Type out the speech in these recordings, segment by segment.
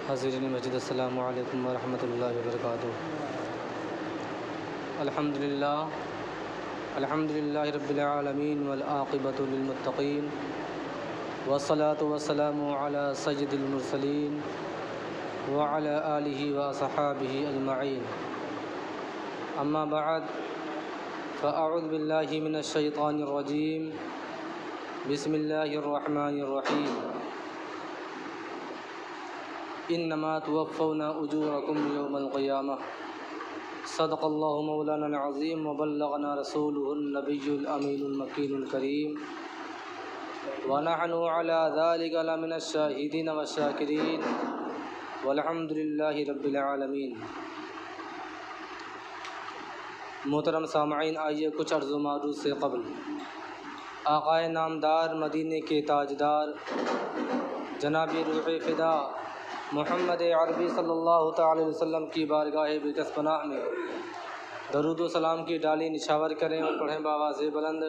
حاضرین مسجد السلام علیکم ورحمۃ اللہ وبرکاتہ۔ الحمدللہ رب العالمین والعاقبۃ للمتقین والصلاة والسلام علی سید المرسلین وعلی آلہ وصحابہ اجمعین، اما بعد فاعوذ باللہ من الشیطان الرجیم، بسم اللہ الرحمن الرحیم۔ انما توفون اجورکم یوم القیامہ، صدق اللہ مولانا العظیم وبلغنا رسولہ النبی الامین المکین الکریم، ونحن علی ذلک لمن الشاہدین والشاکرین، والحمد للہ رب العالمین۔ محترم سامعین، آئیے کچھ عرض و معروض سے قبل آقائے نامدار مدینے کے تاجدار جناب روح فدا محمد عربی صلی اللہ تعالی وسلم کی بارگاہ بقدس پناہ میں درود و سلام کی ڈالی نچھاور کریں اور پڑھیں بآواز بلند،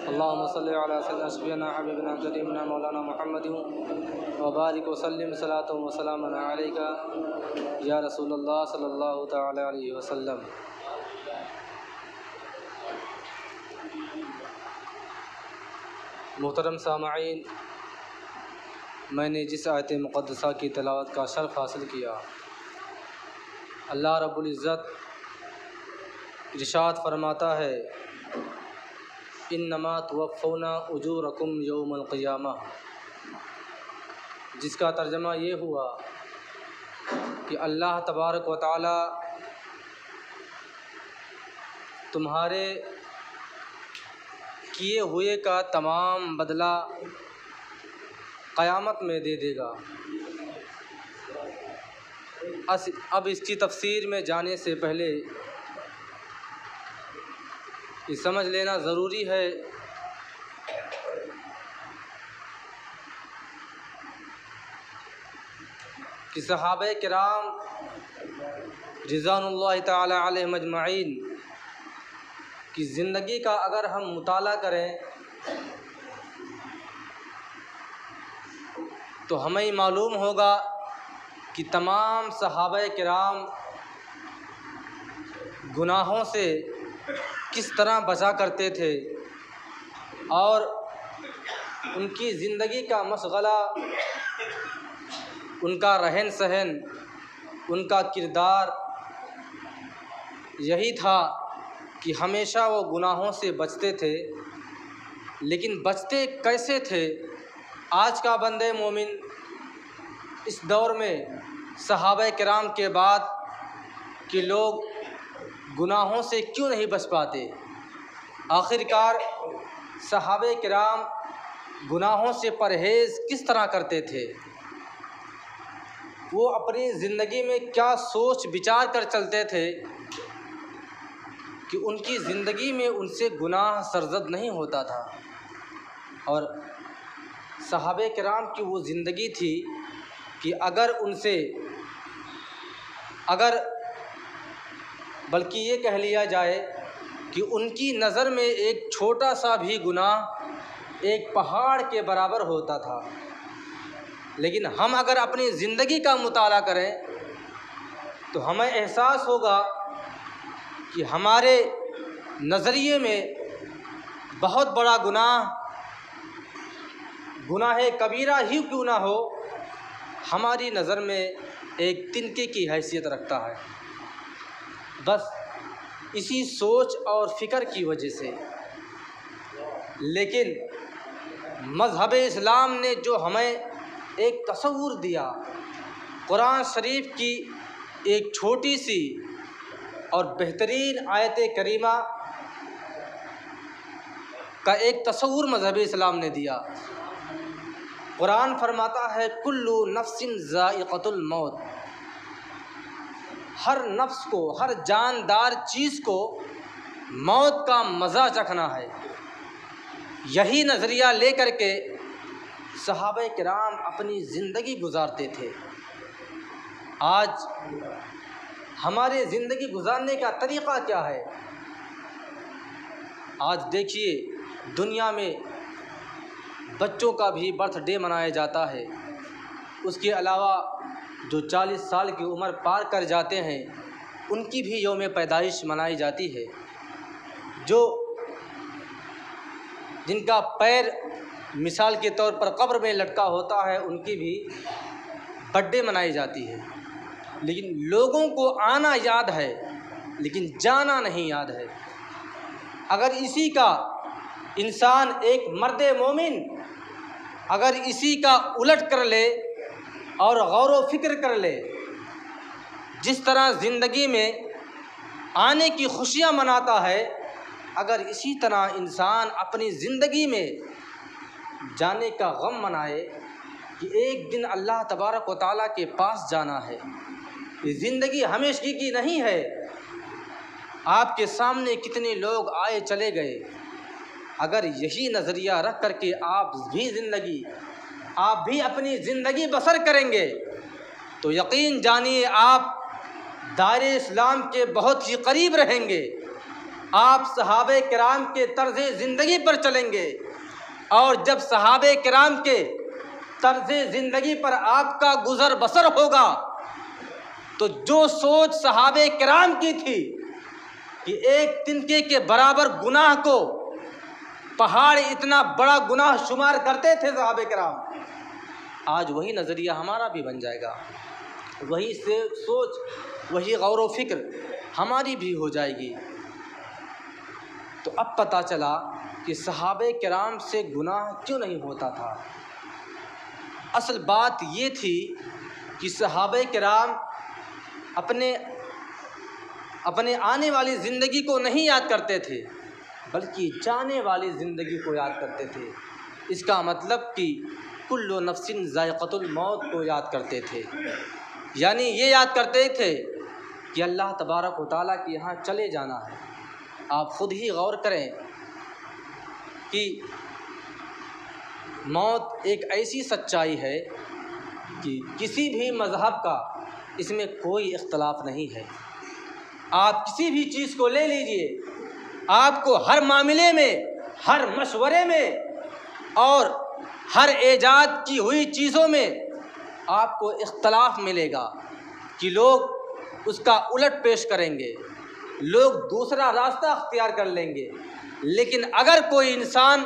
اللہم صلی علی سیدنا شفیعنا حبیبنا کریمنا مولانا محمد وبارک وسلم صلاۃ و سلام علیکہ یا رسول اللہ صلی اللہ تعالی علیہ وسلم۔ محترم سامعین، میں نے جس آیت مقدسہ کی تلاوت کا شرف حاصل کیا، اللہ رب العزت ارشاد فرماتا ہے انما توفون اجورکم یوم القیامہ، جس کا ترجمہ یہ ہوا کہ اللہ تبارک و تعالی تمہارے کیے ہوئے کا تمام بدلہ قیامت میں دے دے گا۔ اب اس کی تفسیر میں جانے سے پہلے یہ سمجھ لینا ضروری ہے کہ صحابہ کرام رضوان اللہ تعالی علیہم اجمعین کی زندگی کا اگر ہم مطالعہ کریں تو ہمیں معلوم ہوگا کہ تمام صحابہ کرام گناہوں سے کس طرح بچا کرتے تھے، اور ان کی زندگی کا مشغلہ، ان کا رہن سہن، ان کا کردار یہی تھا کہ ہمیشہ وہ گناہوں سے بچتے تھے۔ لیکن بچتے کیسے تھے؟ آج کا بندے مومن اس دور میں صحابہ کرام کے بعد کہ لوگ گناہوں سے کیوں نہیں بچ پاتے؟ آخرکار صحابہ کرام گناہوں سے پرہیز کس طرح کرتے تھے؟ وہ اپنی زندگی میں کیا سوچ بچار کر چلتے تھے کہ ان کی زندگی میں ان سے گناہ سرزد نہیں ہوتا تھا؟ اور صحابہ کرام کی وہ زندگی تھی کہ بلکہ یہ کہہ لیا جائے کہ ان کی نظر میں ایک چھوٹا سا بھی گناہ ایک پہاڑ کے برابر ہوتا تھا۔ لیکن ہم اگر اپنی زندگی کا مطالعہ کریں تو ہمیں احساس ہوگا کہ ہمارے نظریے میں بہت بڑا گناہ کبیرہ ہی کیوں نہ ہو، ہماری نظر میں ایک تنکے کی حیثیت رکھتا ہے، بس اسی سوچ اور فکر کی وجہ سے۔ لیکن مذہب اسلام نے جو ہمیں ایک تصور دیا، قرآن شریف کی ایک چھوٹی سی اور بہترین آیت کریمہ کا ایک تصور مذہب اسلام نے دیا۔ قرآن فرماتا ہے کل نفس ذائقۃ الموت، ہر نفس کو، ہر جاندار چیز کو موت کا مزہ چکھنا ہے۔ یہی نظریہ لے کر کے صحابہ کرام اپنی زندگی گزارتے تھے۔ آج ہمارے زندگی گزارنے کا طریقہ کیا ہے؟ آج دیکھیے دنیا میں بچوں کا بھی برتھ ڈے منایا جاتا ہے، اس کے علاوہ جو 40 سال کی عمر پار کر جاتے ہیں ان کی بھی یوم پیدائش منائی جاتی ہے، جن کا پیر مثال کے طور پر قبر میں لٹکا ہوتا ہے ان کی بھی برتھ ڈے منائی جاتی ہے۔ لیکن لوگوں کو آنا یاد ہے لیکن جانا نہیں یاد ہے۔ اگر اسی کا انسان ایک مرد مومن اگر اسی کا الٹ کر لے اور غور و فکر کر لے، جس طرح زندگی میں آنے کی خوشیاں مناتا ہے، اگر اسی طرح انسان اپنی زندگی میں جانے کا غم منائے کہ ایک دن اللہ تبارک و تعالیٰ کے پاس جانا ہے، یہ زندگی ہمیشگی کی نہیں ہے۔ آپ کے سامنے کتنے لوگ آئے چلے گئے، اگر یہی نظریہ رکھ کر کے آپ بھی اپنی زندگی بسر کریں گے تو یقین جانیے آپ دائرے اسلام کے بہت ہی قریب رہیں گے، آپ صحابہ کرام کے طرز زندگی پر چلیں گے، اور جب صحابہ کرام کے طرز زندگی پر آپ کا گزر بسر ہوگا تو جو سوچ صحابہ کرام کی تھی کہ ایک تنکے کے برابر گناہ کو پہاڑ اتنا بڑا گناہ شمار کرتے تھے صحابہ کرام، آج وہی نظریہ ہمارا بھی بن جائے گا، وہی سوچ وہی غور و فکر ہماری بھی ہو جائے گی۔ تو اب پتہ چلا کہ صحابہ کرام سے گناہ کیوں نہیں ہوتا تھا۔ اصل بات یہ تھی کہ صحابہ کرام اپنے آنے والی زندگی کو نہیں یاد کرتے تھے بلکہ جانے والی زندگی کو یاد کرتے تھے۔ اس کا مطلب کہ کل نفس ذائقۃ الموت کو یاد کرتے تھے، یعنی یہ یاد کرتے تھے کہ اللہ تبارک و تعالیٰ کے یہاں چلے جانا ہے۔ آپ خود ہی غور کریں کہ موت ایک ایسی سچائی ہے کہ کسی بھی مذہب کا اس میں کوئی اختلاف نہیں ہے۔ آپ کسی بھی چیز کو لے لیجئے، آپ کو ہر معاملے میں، ہر مشورے میں اور ہر ایجاد کی ہوئی چیزوں میں آپ کو اختلاف ملے گا کہ لوگ اس کا الٹ پیش کریں گے، لوگ دوسرا راستہ اختیار کر لیں گے۔ لیکن اگر کوئی انسان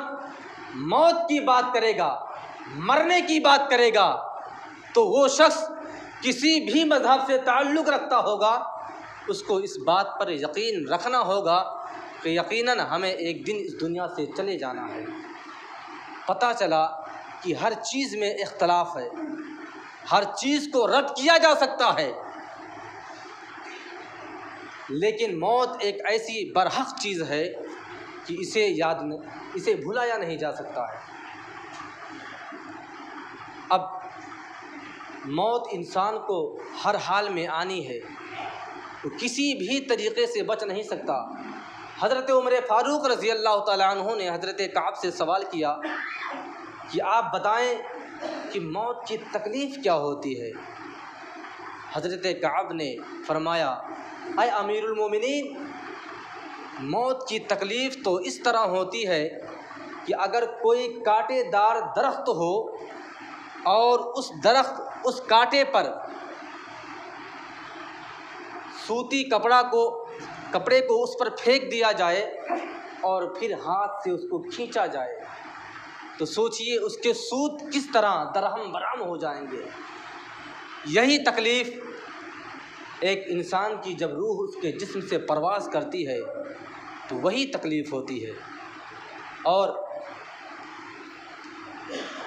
موت کی بات کرے گا، مرنے کی بات کرے گا، تو وہ شخص کسی بھی مذہب سے تعلق رکھتا ہوگا، اس کو اس بات پر یقین رکھنا ہوگا کہ یقیناً ہمیں ایک دن اس دنیا سے چلے جانا ہے۔ پتہ چلا کہ ہر چیز میں اختلاف ہے، ہر چیز کو رد کیا جا سکتا ہے، لیکن موت ایک ایسی برحق چیز ہے کہ اسے بھلایا نہیں جا سکتا ہے۔ اب موت انسان کو ہر حال میں آنی ہے، وہ کسی بھی طریقے سے بچ نہیں سکتا۔ حضرت عمر فاروق رضی اللہ تعالیٰ عنہ نے حضرت کعب سے سوال کیا کہ آپ بتائیں کہ موت کی تکلیف کیا ہوتی ہے؟ حضرت کعب نے فرمایا، اے امیر المومنین، موت کی تکلیف تو اس طرح ہوتی ہے کہ اگر کوئی کانٹے دار درخت ہو اور اس کانٹے پر سوتی کپڑے کو اس پر پھینک دیا جائے اور پھر ہاتھ سے اس کو کھینچا جائے تو سوچئے اس کے سوت کس طرح درہم برہم ہو جائیں گے۔ یہی تکلیف ایک انسان کی جب روح اس کے جسم سے پرواز کرتی ہے تو وہی تکلیف ہوتی ہے۔ اور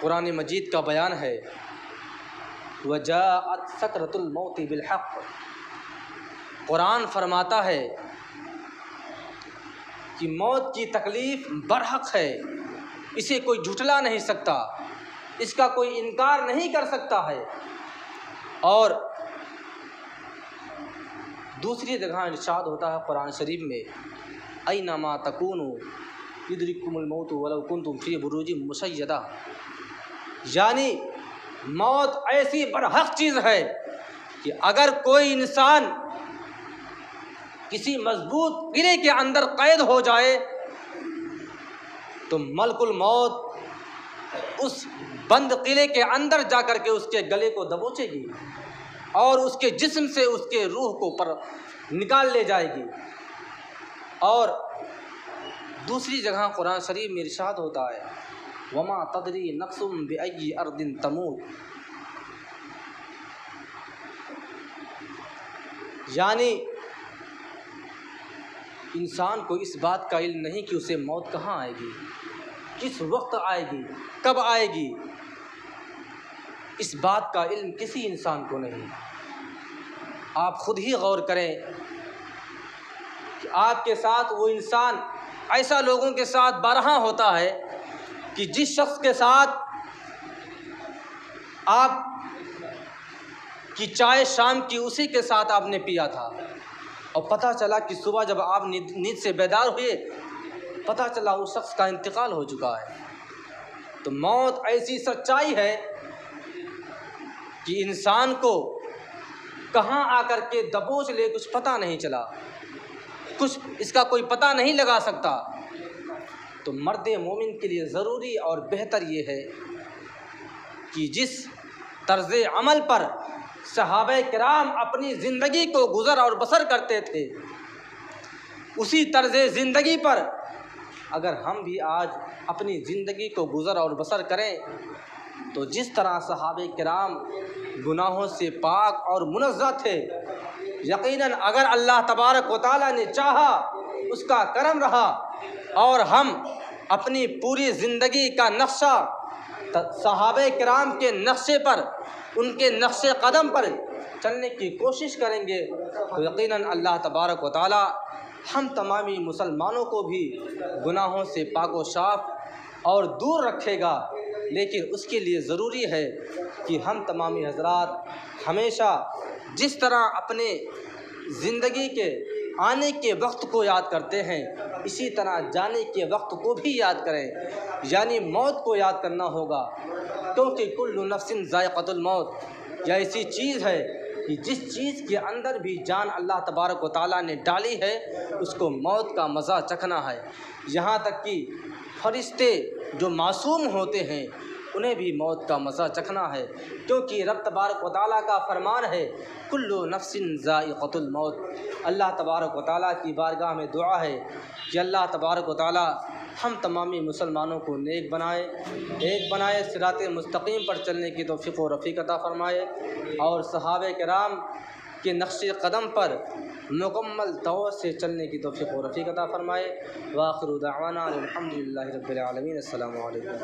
قرآن مجید کا بیان ہے، وَجَاءَتْ سَكْرَةُ الْمَوْتِ بِالْحَقِّ، قرآن فرماتا ہے کہ موت کی تکلیف برحق ہے، اسے کوئی جھٹلا نہیں سکتا، اس کا کوئی انکار نہیں کر سکتا ہے۔ اور دوسری جگہ ارشاد ہوتا ہے قرآن شریف میں، اَيْنَمَا تَكُونُوا يُدْرِكْكُمُ الْمَوْتُ وَلَوْ كُنْتُمْ فِي بُرُوجٍ مُّشَيَّدَةٍ، یعنی موت ایسی برحق چیز ہے کہ اگر کوئی انسان کسی مضبوط قلعے کے اندر قید ہو جائے تو ملک الموت اس بند قلعے کے اندر جا کر کے اس کے گلے کو دبوچے گی اور اس کے جسم سے اس کے روح کو پر نکال لے جائے گی۔ اور دوسری جگہ قرآن شریف میں ارشاد ہوتا ہے وما تدری نفس بأی ارض تموت، یعنی انسان کو اس بات کا علم نہیں کہ اسے موت کہاں آئے گی، کس وقت آئے گی، کب آئے گی، اس بات کا علم کسی انسان کو نہیں۔ آپ خود ہی غور کریں کہ آپ کے ساتھ وہ انسان ایسا لوگوں کے ساتھ بارہا ہوتا ہے کہ جس شخص کے ساتھ آپ کی چائے شام کی اسی کے ساتھ آپ نے پیا تھا، اور پتہ چلا کہ صبح جب آپ نیند سے بیدار ہوئے پتہ چلا اس شخص کا انتقال ہو چکا ہے۔ تو موت ایسی سچائی ہے کہ انسان کو کہاں آ کر کے دبوچ لے کچھ پتہ نہیں چلا، کچھ اس کا کوئی پتہ نہیں لگا سکتا۔ تو مرد مومن کے لیے ضروری اور بہتر یہ ہے کہ جس طرز عمل پر صحابہ کرام اپنی زندگی کو گزر اور بسر کرتے تھے، اسی طرز زندگی پر اگر ہم بھی آج اپنی زندگی کو گزر اور بسر کریں تو جس طرح صحابہ کرام گناہوں سے پاک اور منزہ تھے، یقیناً اگر اللہ تبارک و تعالیٰ نے چاہا، اس کا کرم رہا اور ہم اپنی پوری زندگی کا نقشہ صحابہ کرام کے نقشے پر، ان کے نقش قدم پر چلنے کی کوشش کریں گے تو یقیناً اللہ تبارک و تعالیٰ ہم تمامی مسلمانوں کو بھی گناہوں سے پاک و صاف اور دور رکھے گا۔ لیکن اس کے لیے ضروری ہے کہ ہم تمامی حضرات ہمیشہ جس طرح اپنے زندگی کے آنے کے وقت کو یاد کرتے ہیں، اسی طرح جانے کے وقت کو بھی یاد کریں، یعنی موت کو یاد کرنا ہوگا، کیونکہ کل نفس ذائقۃ الموت، یہ ایسی چیز ہے کہ جس چیز کے اندر بھی جان اللہ تبارک و تعالیٰ نے ڈالی ہے اس کو موت کا مزہ چکھنا ہے۔ یہاں تک کہ فرشتے جو معصوم ہوتے ہیں انہیں بھی موت کا مزہ چکھنا ہے، کیونکہ رب تبارک و تعالیٰ کا فرمان ہے کل نفس ذائقۃ الموت۔ اللہ تبارک و تعالیٰ کی بارگاہ میں دعا ہے کہ اللہ تبارک و تعالیٰ ہم تمامی مسلمانوں کو نیک بنائے، صراط مستقیم پر چلنے کی توفیق و رفیق عطا فرمائے، اور صحابہ کرام کے نقش قدم پر مکمل طور سے چلنے کی توفیق و رفیق عطا فرمائے۔ وآخر دعوانا الحمد للہ رب العالمین۔ السلام علیکم۔